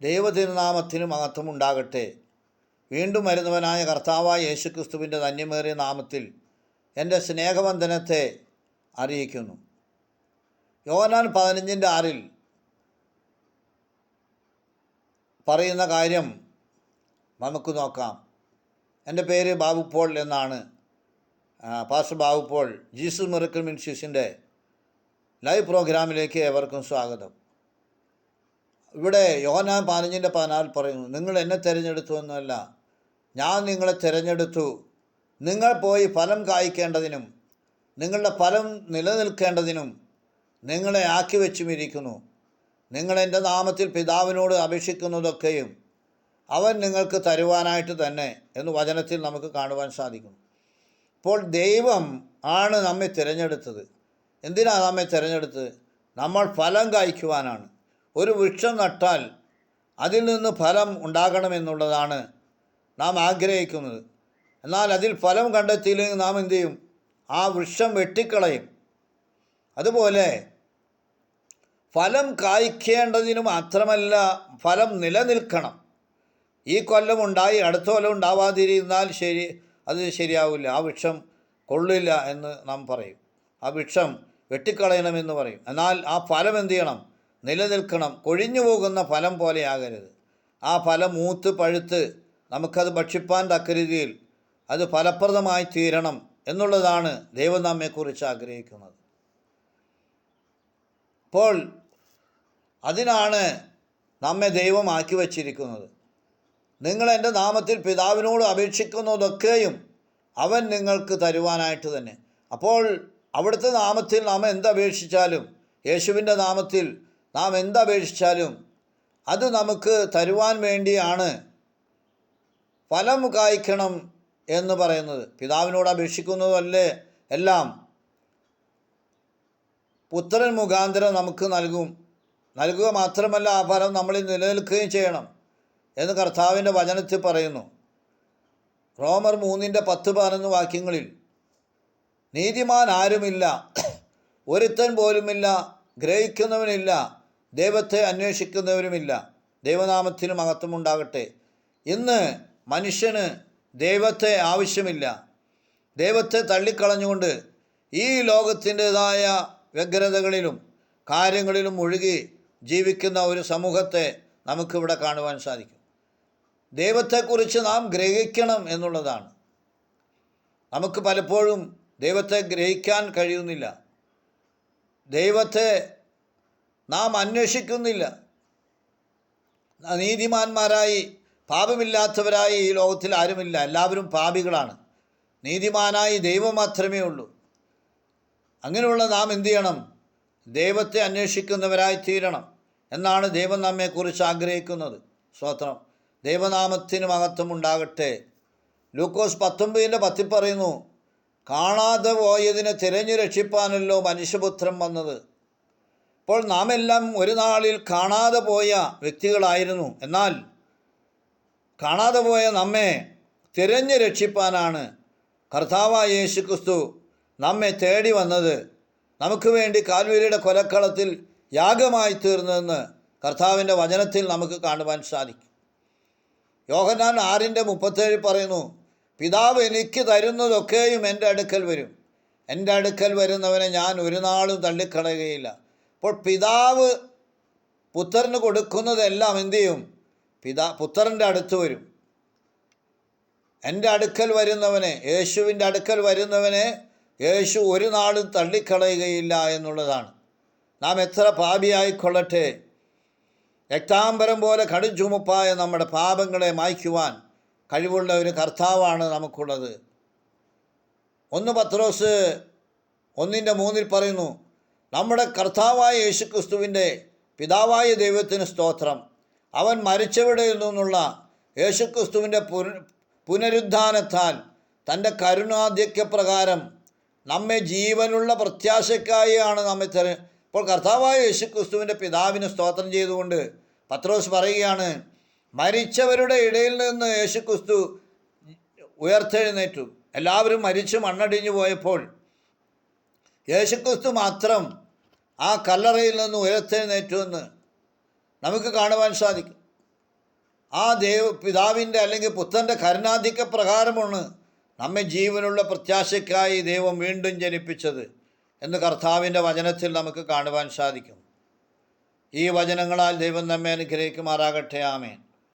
ദൈവതിരുനാമത്തിന് മഹത്വമുണ്ടാകട്ടെ. വീണ്ടും വരുന്നവനായ കർത്താവായ യേശുക്രിസ്തുവിൻ്റെ ധന്യമേറിയ നാമത്തിൽ എൻ്റെ സ്നേഹവന്ദനത്തെ അറിയിക്കുന്നു. യോഹന്നാൻ 15:6 പറയുന്ന കാര്യം നമുക്ക് നോക്കാം. എൻ്റെ പേര് ബാബു പോൾ എന്നാണ്. Pastor Babu Paul. Jesus miracle മിനിസ്ട്രീസിൻ്റെ ലൈവ് പ്രോഗ്രാമിലേക്ക് ഏവർക്കും സ്വാഗതം. ഇവിടെ യോഹന്നാൻ 15:14 പറയുന്നു, നിങ്ങൾ എന്നെ തിരഞ്ഞെടുത്തു എന്നല്ല, ഞാൻ നിങ്ങളെ തിരഞ്ഞെടുത്തു, നിങ്ങൾ പോയി ഫലം കായ്ക്കേണ്ടതിനും നിങ്ങളുടെ ഫലം നിലനിൽക്കേണ്ടതിനും നിങ്ങളെ ആക്കി വെച്ചുമിരിക്കുന്നു. നിങ്ങൾ എൻ്റെ നാമത്തിൽ പിതാവിനോട് അപേക്ഷിക്കുന്നതൊക്കെയും അവൻ നിങ്ങൾക്ക് തരുവാനായിട്ട് തന്നെ എന്ന് വചനത്തിൽ നമുക്ക് കാണുവാൻ സാധിക്കും. ഇപ്പോൾ ദൈവം ആണ് നമ്മെ തിരഞ്ഞെടുത്തത്. എന്തിനാണ് നമ്മെ തിരഞ്ഞെടുത്തത്? നമ്മൾ ഫലം കായ്ക്കുവാനാണ്. ഒരു വൃക്ഷം നട്ടാൽ അതിൽ നിന്ന് ഫലം ഉണ്ടാകണമെന്നുള്ളതാണ് നാം ആഗ്രഹിക്കുന്നത്. എന്നാൽ അതിൽ ഫലം കണ്ടെത്തിയില്ലെങ്കിൽ നാം എന്തു ചെയ്യും? ആ വൃക്ഷം വെട്ടിക്കളയും. അതുപോലെ ഫലം കായ്ക്കേണ്ടതിന് മാത്രമല്ല, ഫലം നിലനിൽക്കണം. ഈ കൊല്ലം ഉണ്ടായി അടുത്ത കൊല്ലം ഉണ്ടാവാതിരുന്നാൽ അത് ശരിയാവില്ല. ആ വൃക്ഷം കൊള്ളില്ല എന്ന് നാം പറയും. ആ വൃക്ഷം വെട്ടിക്കളയണമെന്ന് പറയും. എന്നാൽ ആ ഫലം എന്തു ചെയ്യണം? നിലനിൽക്കണം. കൊഴിഞ്ഞു പോകുന്ന ഫലം പോലെ ആകരുത്. ആ ഫലം മൂത്ത് പഴുത്ത് നമുക്കത് ഭക്ഷിപ്പാൻ തക്ക രീതിയിൽ അത് ഫലപ്രദമായി തീരണം എന്നുള്ളതാണ് ദൈവം നമ്മെക്കുറിച്ച് ആഗ്രഹിക്കുന്നത്. അപ്പോൾ അതിനാണ് നമ്മെ ദൈവം ആക്കി വച്ചിരിക്കുന്നത്. നിങ്ങൾ എൻ്റെ നാമത്തിൽ പിതാവിനോട് അപേക്ഷിക്കുന്നതൊക്കെയും അവൻ നിങ്ങൾക്ക് തരുവാനായിട്ട് തന്നെ. അപ്പോൾ അവിടുത്തെ നാമത്തിൽ നാം എന്തപേക്ഷിച്ചാലും, യേശുവിൻ്റെ നാമത്തിൽ നാം എന്തപേക്ഷിച്ചാലും അത് നമുക്ക് തരുവാൻ വേണ്ടിയാണ് ഫലം കായ്ക്കണം എന്ന് പറയുന്നത്. പിതാവിനോട് അപേക്ഷിക്കുന്നതല്ലേ എല്ലാം പുത്രൻ മുഖാന്തരം നമുക്ക് നൽകുക മാത്രമല്ല, ആ ഫലം നമ്മളിൽ നിലനിൽക്കുകയും ചെയ്യണം എന്ന് കർത്താവിൻ്റെ വചനത്തിൽ പറയുന്നു. റോമർ 3:10-11 വാക്യങ്ങളിൽ, നീതിമാൻ ആരുമില്ല, ഒരുത്തൻ പോലുമില്ല, ഗ്രഹിക്കുന്നവനില്ല, ദൈവത്തെ അന്വേഷിക്കുന്നവരുമില്ല. ദൈവനാമത്തിന് മഹത്വമുണ്ടാകട്ടെ. ഇന്ന് മനുഷ്യന് ദൈവത്തെ ആവശ്യമില്ല. ദൈവത്തെ തള്ളിക്കളഞ്ഞുകൊണ്ട് ഈ ലോകത്തിൻ്റെതായ വ്യഗ്രതകളിലും കാര്യങ്ങളിലും മുഴുകി ജീവിക്കുന്ന ഒരു സമൂഹത്തെ നമുക്കിവിടെ കാണുവാൻ സാധിക്കും. ദൈവത്തെക്കുറിച്ച് നാം ഗ്രഹിക്കണം എന്നുള്ളതാണ്. നമുക്ക് പലപ്പോഴും ദൈവത്തെ ഗ്രഹിക്കാൻ കഴിയുന്നില്ല. ദൈവത്തെ നാം അന്വേഷിക്കുന്നില്ല. നീതിമാന്മാരായി പാപമില്ലാത്തവരായി ഈ ലോകത്തിൽ ആരുമില്ല. എല്ലാവരും പാപികളാണ്. നീതിമാനായി ദൈവം മാത്രമേ ഉള്ളൂ. അങ്ങനെയുള്ള നാം എന്തു ചെയ്യണം? ദൈവത്തെ അന്വേഷിക്കുന്നവരായി തീരണം എന്നാണ് ദൈവം നമ്മെക്കുറിച്ച് ആഗ്രഹിക്കുന്നത്. സ്തോത്രം. ദൈവനാമത്തിന് മഹത്വം ഉണ്ടാകട്ടെ. ലൂക്കോസ് 19:10 പറയുന്നു, കാണാതെ പോയതിനെ തിരഞ്ഞു രക്ഷിപ്പാനല്ലോ മനുഷ്യപുത്രൻ വന്നത്. അപ്പോൾ നാം എല്ലാം ഒരു നാളിൽ കാണാതെ പോയ വ്യക്തികളായിരുന്നു. എന്നാൽ കാണാതെ പോയ നമ്മെ തിരഞ്ഞു രക്ഷിപ്പാനാണ് കർത്താവായ യേശുക്രിസ്തു നമ്മെ തേടി വന്നത്. നമുക്ക് വേണ്ടി കാൽവരിയുടെ കൊലക്കളത്തിൽ യാഗമായി തീർന്നതെന്ന് കർത്താവിൻ്റെ വചനത്തിൽ നമുക്ക് കാണുവാൻ സാധിക്കും. യോഹന്നാൻ 6:37 പറയുന്നു, പിതാവ് എനിക്ക് തരുന്നതൊക്കെയും എൻ്റെ അടുക്കൽ വരും, എൻ്റെ അടുക്കൽ വരുന്നവനെ ഞാൻ ഒരു നാളും തള്ളിക്കളയുകയില്ല. അപ്പോൾ പിതാവ് പുത്രന് കൊടുക്കുന്നതെല്ലാം എന്തു ചെയ്യും? പുത്രൻ്റെ അടുത്ത് വരും. എൻ്റെ അടുക്കൽ വരുന്നവനെ, യേശുവിൻ്റെ അടുക്കൽ വരുന്നവനെ യേശു ഒരു നാളും തള്ളിക്കളയുകയില്ല എന്നുള്ളതാണ്. നാം എത്ര പാപിയായിക്കൊള്ളട്ടെ, രക്താംബരം പോലെ കടുംചുമപ്പായ നമ്മുടെ പാപങ്ങളെ മായ്ക്കുവാൻ കഴിവുള്ള ഒരു കർത്താവാണ് നമുക്കുള്ളത്. 1 പത്രോസ് 1:3 പറയുന്നു, നമ്മുടെ കർത്താവായ യേശുക്രിസ്തുവിൻ്റെ പിതാവായ ദൈവത്തിന് സ്തോത്രം. അവൻ മരിച്ചവരിൽ നിന്നുള്ള യേശുക്രിസ്തുവിൻ്റെ പുനരുദ്ധാനത്താൽ തൻ്റെ കരുണാധിക്യപ്രകാരം നമ്മെ ജീവനുള്ള പ്രത്യാശയ്ക്കായാണ് ഇപ്പോൾ കർത്താവായ യേശുക്രിസ്തുവിൻ്റെ പിതാവിന് സ്തോത്രം ചെയ്തുകൊണ്ട് പത്രോസ് പറയുകയാണ്, മരിച്ചവരുടെ ഇടയിൽ നിന്ന് യേശുക്രിസ്തു ഉയർത്തെഴുന്നേറ്റു. എല്ലാവരും മരിച്ചു മണ്ണടിഞ്ഞു പോയപ്പോൾ യേശുക്രിസ്തു മാത്രം ആ കല്ലറയിൽ നിന്ന് ഉയർത്തെഴുന്നേറ്റു എന്ന് നമുക്ക് കാണുവാൻ സാധിക്കും. ആ പിതാവിൻ്റെ അല്ലെങ്കിൽ പുത്രൻ്റെ കരുണാധിക്യ പ്രകാരമാണ് നമ്മെ ജീവനുള്ള പ്രത്യാശയ്ക്കായി ദൈവം വീണ്ടും ജനിപ്പിച്ചത് എന്ന് കർത്താവിൻ്റെ വചനത്തിൽ നമുക്ക് കാണുവാൻ സാധിക്കും. ഈ വചനങ്ങളാൽ ദൈവം നമ്മെ അനുഗ്രഹിക്കുമാറാകട്ടെ. ആമേൻ.